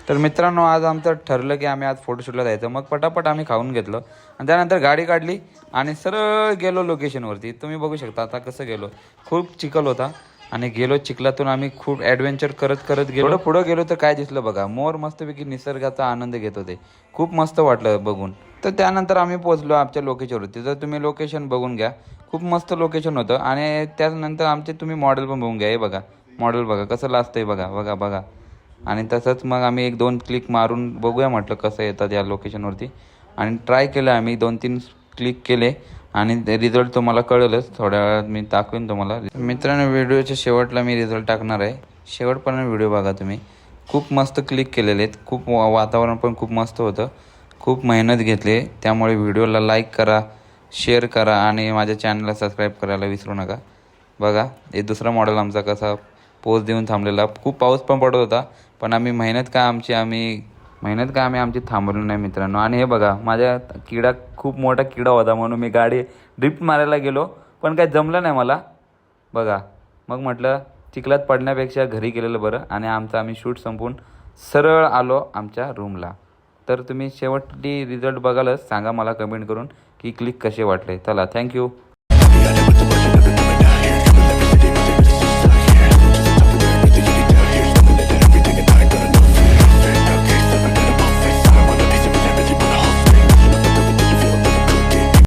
तर मित्रांनो, आज आमचं ठरलं की आम्ही आज फोटोशूटला जायचं. मग पटापट आम्ही खाऊन घेतलं आणि त्यानंतर गाडी काढली आणि सरळ गेलो लोकेशनवरती. तुम्ही बघू शकता आता कसं गेलो. खूप चिखल होता आणि गेलो चिखलातून आम्ही खूप ॲडव्हेंचर करत करत गेलो. थोडं पुढं गेलो तर काय दिसलं बघा, मोर मस्तपैकी निसर्गाचा आनंद घेत होते. खूप मस्त वाटलं बघून. तर त्यानंतर आम्ही पोहोचलो आमच्या लोकेशनवरती. तर तुम्ही लोकेशन बघून घ्या, खूप मस्त लोकेशन होतं. आणि त्यानंतर आमचे तुम्ही मॉडेल पण बघून घ्या. हे बघा मॉडेल, बघा कसं लाजतंय, बघा बघा बघा. आणि तसंच मग आम्ही 1-2 क्लिक मारून बघूया म्हटलं कसं येतात या लोकेशनवरती. आणि ट्राय केलं आम्ही 2-3 क्लिक केले आणि रिझल्ट तुम्हाला कळेलच. थोड्या वेळात मी दाखवेन तुम्हाला. मित्रांनो, व्हिडिओच्या शेवटला मी रिझल्ट टाकणार आहे, शेवटपर्यंत व्हिडिओ बघा तुम्ही. खूप मस्त क्लिक केलेले आहेत. खूप वातावरण पण खूप मस्त होतं. खूप मेहनत घेतली, त्यामुळे व्हिडिओला लाईक करा, शेअर करा आणि माझ्या चॅनलला सबस्क्राईब करायला विसरू नका. बघा हे दुसरा मॉडेल आमचा कसा पोज देऊन थांबलेला. खूप पाऊस पण पडत होता, पण आम्ही मेहनत काय आमची थांबवली नाही मित्रांनो. आणि हे बघा माझ्या खूप मोठा किडा होता म्हणून मी गाडी ड्रिफ्ट मारायला गेलो, पण काय जमलं नाही मला. बघा मग म्हटलं चिखलात पडण्यापेक्षा घरी गेलेलं बरं. आणि आम्ही शूट संपवून सरळ आलो आमच्या रूमला. तर तुम्ही शेवटी रिझल्ट बघालच, सांगा मला कमेंट करून की क्लिक कसे वाटले. चला, थँक्यू.